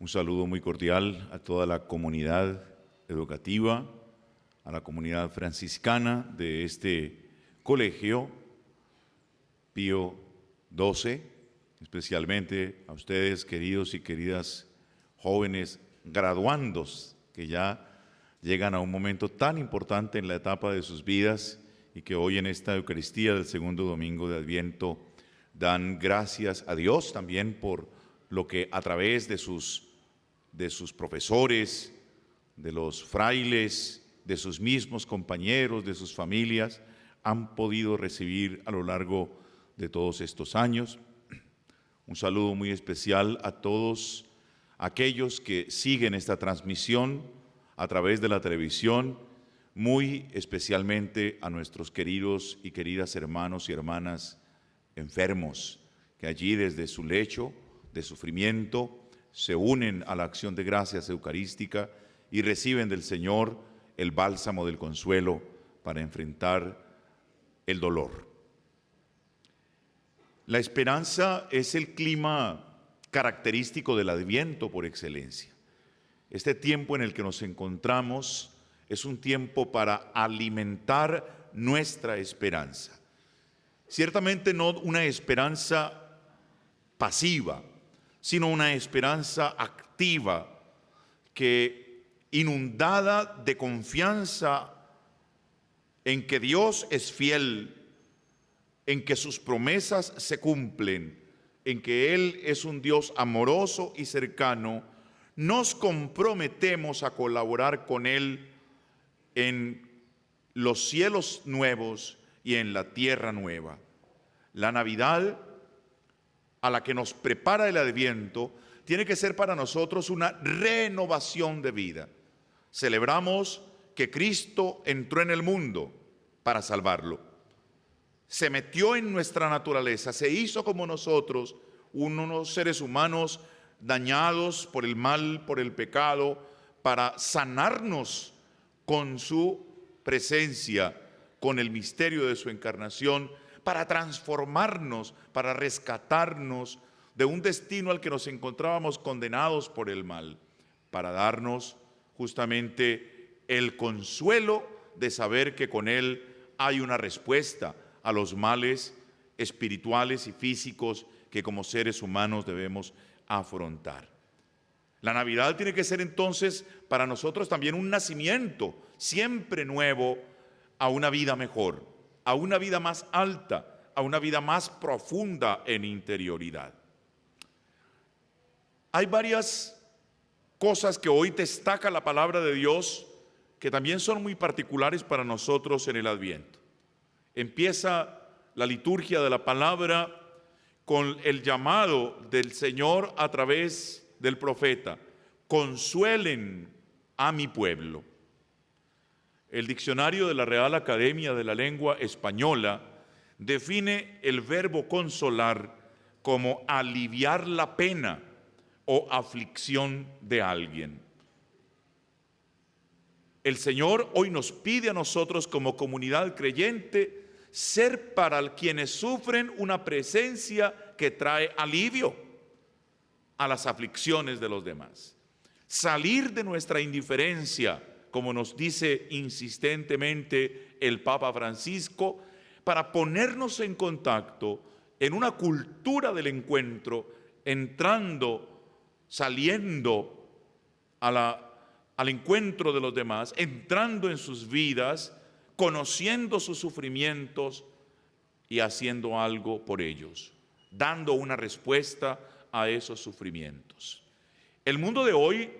Un saludo muy cordial a toda la comunidad educativa, a la comunidad franciscana de este colegio Pío XII, especialmente a ustedes, queridos y queridas jóvenes graduandos que ya llegan a un momento tan importante en la etapa de sus vidas y que hoy en esta Eucaristía del segundo domingo de Adviento dan gracias a Dios también por lo que a través de sus profesores, de los frailes, de sus mismos compañeros, de sus familias, han podido recibir a lo largo de todos estos años. Un saludo muy especial a todos aquellos que siguen esta transmisión a través de la televisión, muy especialmente a nuestros queridos y queridas hermanos y hermanas enfermos, que allí desde su lecho de sufrimiento se unen a la acción de gracias eucarística y reciben del Señor el bálsamo del consuelo para enfrentar el dolor. La esperanza es el clima característico del Adviento por excelencia. Este tiempo en el que nos encontramos es un tiempo para alimentar nuestra esperanza. Ciertamente no una esperanza pasiva, sino una esperanza activa que, inundada de confianza en que Dios es fiel, en que sus promesas se cumplen, en que Él es un Dios amoroso y cercano, nos comprometemos a colaborar con Él en los cielos nuevos y en la tierra nueva. La Navidad, a la que nos prepara el Adviento, tiene que ser para nosotros una renovación de vida. Celebramos que Cristo entró en el mundo para salvarlo. Se metió en nuestra naturaleza, se hizo como nosotros, unos seres humanos dañados por el mal, por el pecado, para sanarnos con su presencia, con el misterio de su encarnación, para transformarnos, para rescatarnos de un destino al que nos encontrábamos condenados por el mal, para darnos justamente el consuelo de saber que con Él hay una respuesta a los males espirituales y físicos que como seres humanos debemos afrontar. La Navidad tiene que ser entonces para nosotros también un nacimiento siempre nuevo a una vida mejor, a una vida más alta, a una vida más profunda en interioridad. Hay varias cosas que hoy destaca la palabra de Dios que también son muy particulares para nosotros en el Adviento. Empieza la liturgia de la palabra con el llamado del Señor a través del profeta: consuelen a mi pueblo. El diccionario de la Real Academia de la Lengua Española define el verbo consolar como aliviar la pena o aflicción de alguien. El Señor hoy nos pide a nosotros como comunidad creyente ser para quienes sufren una presencia que trae alivio a las aflicciones de los demás. Salir de nuestra indiferencia, como nos dice insistentemente el Papa Francisco, para ponernos en contacto en una cultura del encuentro, entrando, saliendo al encuentro de los demás, entrando en sus vidas, conociendo sus sufrimientos y haciendo algo por ellos, dando una respuesta a esos sufrimientos. El mundo de hoy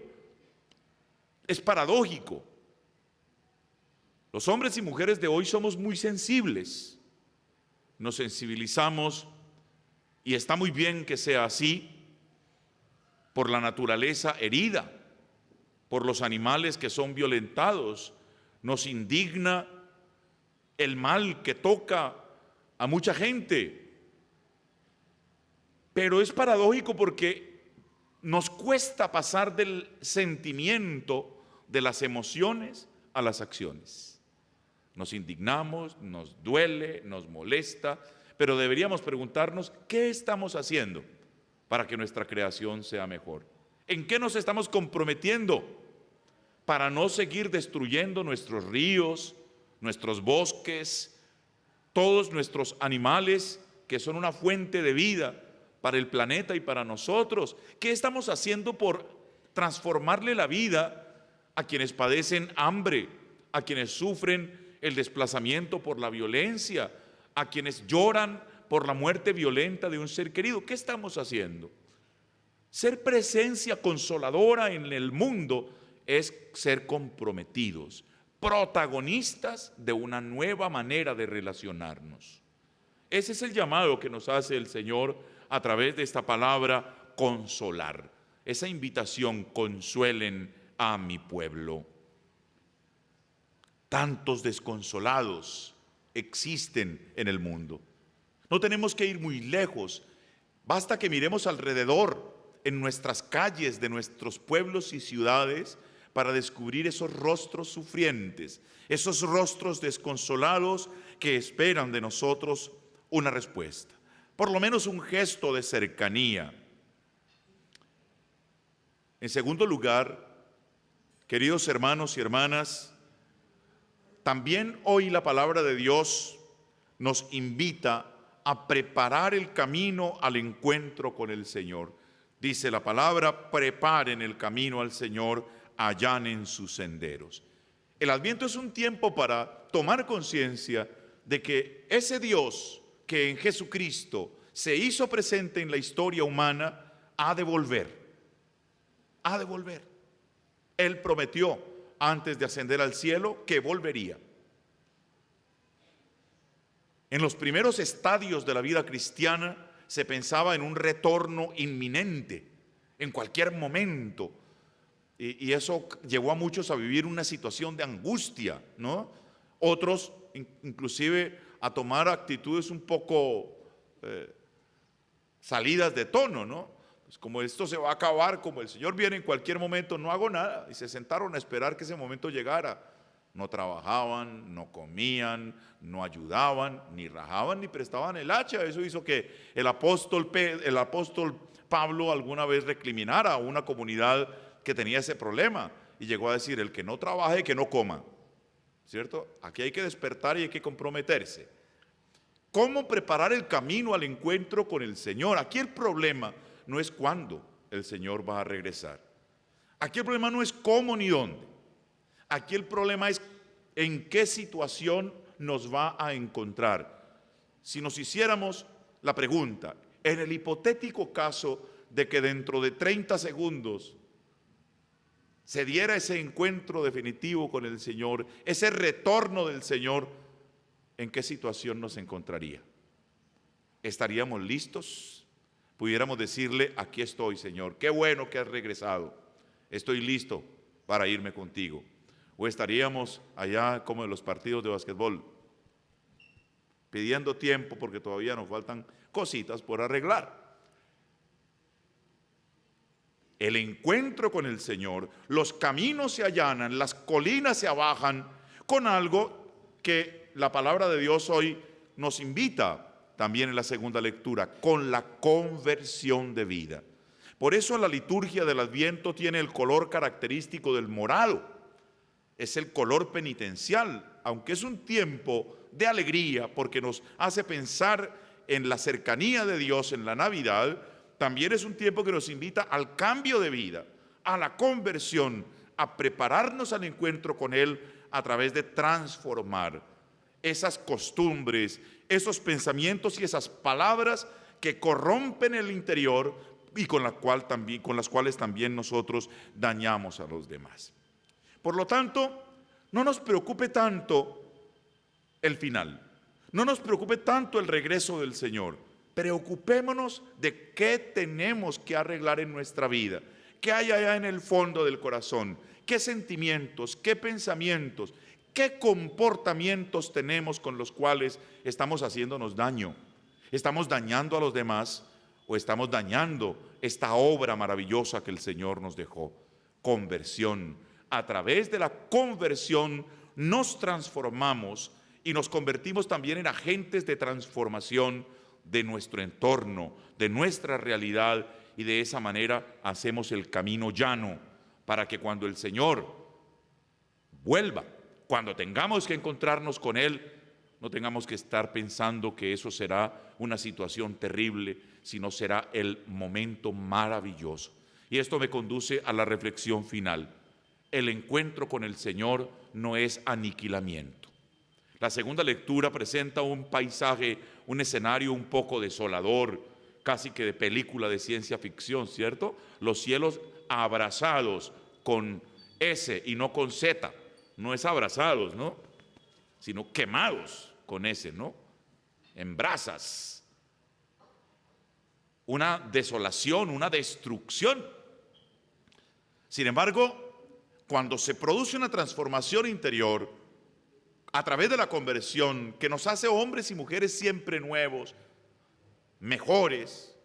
es paradójico. Los hombres y mujeres de hoy somos muy sensibles, nos sensibilizamos y está muy bien que sea así por la naturaleza herida, por los animales que son violentados. Nos indigna el mal que toca a mucha gente, pero es paradójico porque nos cuesta pasar del sentimiento, de las emociones a las acciones. Nos indignamos, nos duele, nos molesta, pero deberíamos preguntarnos qué estamos haciendo para que nuestra creación sea mejor. ¿En qué nos estamos comprometiendo para no seguir destruyendo nuestros ríos, nuestros bosques, todos nuestros animales que son una fuente de vida para el planeta y para nosotros? ¿Qué estamos haciendo por transformarle la vida a quienes padecen hambre, a quienes sufren el desplazamiento por la violencia, a quienes lloran por la muerte violenta de un ser querido? ¿Qué estamos haciendo? Ser presencia consoladora en el mundo es ser comprometidos, protagonistas de una nueva manera de relacionarnos. Ese es el llamado que nos hace el Señor a través de esta palabra consolar. Esa invitación: consuelen a mi pueblo. Tantos desconsolados existen en el mundo. No tenemos que ir muy lejos. Basta que miremos alrededor en nuestras calles de nuestros pueblos y ciudades para descubrir esos rostros sufrientes, esos rostros desconsolados que esperan de nosotros una respuesta, por lo menos un gesto de cercanía. En segundo lugar, queridos hermanos y hermanas, también hoy la palabra de Dios nos invita a preparar el camino al encuentro con el Señor. Dice la palabra: preparen el camino al Señor, allanen sus senderos. El Adviento es un tiempo para tomar conciencia de que ese Dios que en Jesucristo se hizo presente en la historia humana ha de volver. Ha de volver. Él prometió antes de ascender al cielo que volvería. En los primeros estadios de la vida cristiana se pensaba en un retorno inminente, en cualquier momento. Y eso llevó a muchos a vivir una situación de angustia, ¿no? Otros inclusive a tomar actitudes un poco salidas de tono, ¿no? Pues como esto se va a acabar, como el Señor viene en cualquier momento, no hago nada. Y se sentaron a esperar que ese momento llegara. No trabajaban, no comían, no ayudaban, ni rajaban, ni prestaban el hacha. Eso hizo que el apóstol Pablo alguna vez recriminara a una comunidad que tenía ese problema y llegó a decir: el que no trabaje, que no coma. ¿Cierto? Aquí hay que despertar y hay que comprometerse. ¿Cómo preparar el camino al encuentro con el Señor? Aquí el problema no es cuándo el Señor va a regresar. Aquí el problema no es cómo ni dónde. Aquí el problema es en qué situación nos va a encontrar. Si nos hiciéramos la pregunta, en el hipotético caso de que dentro de 30 segundos se diera ese encuentro definitivo con el Señor, ese retorno del Señor, ¿en qué situación nos encontraría? ¿Estaríamos listos? Pudiéramos decirle: aquí estoy, Señor, qué bueno que has regresado, estoy listo para irme contigo. ¿O estaríamos allá como en los partidos de básquetbol, pidiendo tiempo porque todavía nos faltan cositas por arreglar? El encuentro con el Señor, los caminos se allanan, las colinas se abajan con algo que la palabra de Dios hoy nos invita también en la segunda lectura: con la conversión de vida. Por eso la liturgia del Adviento tiene el color característico del morado. Es el color penitencial, aunque es un tiempo de alegría porque nos hace pensar en la cercanía de Dios en la Navidad. También es un tiempo que nos invita al cambio de vida, a la conversión, a prepararnos al encuentro con Él a través de transformar esas costumbres, esos pensamientos y esas palabras que corrompen el interior y con las cuales también nosotros dañamos a los demás. Por lo tanto, no nos preocupe tanto el final, no nos preocupe tanto el regreso del Señor. Preocupémonos de qué tenemos que arreglar en nuestra vida, qué hay allá en el fondo del corazón, qué sentimientos, qué pensamientos, qué comportamientos tenemos con los cuales estamos haciéndonos daño. ¿Estamos dañando a los demás o estamos dañando esta obra maravillosa que el Señor nos dejó? Conversión. A través de la conversión nos transformamos y nos convertimos también en agentes de transformación de nuestro entorno, de nuestra realidad y de esa manera hacemos el camino llano para que cuando el Señor vuelva, cuando tengamos que encontrarnos con Él, no tengamos que estar pensando que eso será una situación terrible, sino será el momento maravilloso. Y esto me conduce a la reflexión final. El encuentro con el Señor no es aniquilamiento. La segunda lectura presenta un paisaje, un escenario un poco desolador, casi que de película de ciencia ficción, ¿cierto? Los cielos abrazados con S y no con Z. No es abrazados, ¿no? Sino quemados con S, ¿no? En brasas. Una desolación, una destrucción. Sin embargo, cuando se produce una transformación interior a través de la conversión que nos hace hombres y mujeres siempre nuevos, mejores,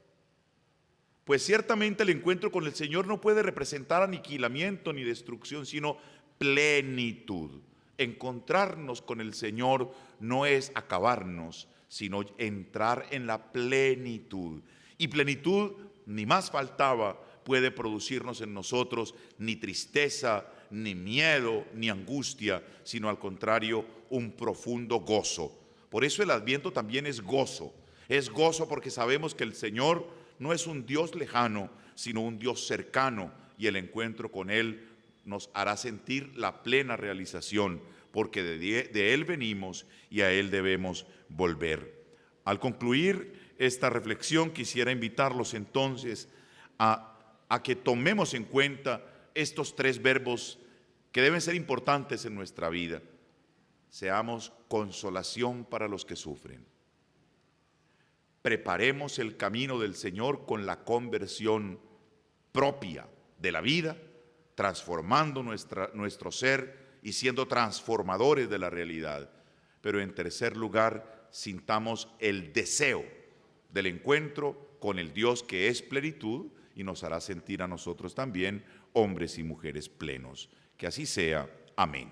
pues ciertamente el encuentro con el Señor no puede representar aniquilamiento ni destrucción, sino plenitud. Encontrarnos con el Señor no es acabarnos, sino entrar en la plenitud. Y plenitud, ni más faltaba, puede producirnos en nosotros ni tristeza, ni miedo, ni angustia, sino al contrario, un profundo gozo. Por eso el Adviento también es gozo. Es gozo porque sabemos que el Señor no es un Dios lejano, sino un Dios cercano, y el encuentro con Él nos hará sentir la plena realización, porque de Él venimos y a Él debemos volver. Al concluir esta reflexión, quisiera invitarlos entonces a que tomemos en cuenta estos tres verbos que deben ser importantes en nuestra vida. Seamos consolación para los que sufren. Preparemos el camino del Señor con la conversión propia de la vida, transformando nuestro ser y siendo transformadores de la realidad. Pero en tercer lugar, sintamos el deseo del encuentro con el Dios que es plenitud y nos hará sentir a nosotros también hombres y mujeres plenos. Que así sea. Amén.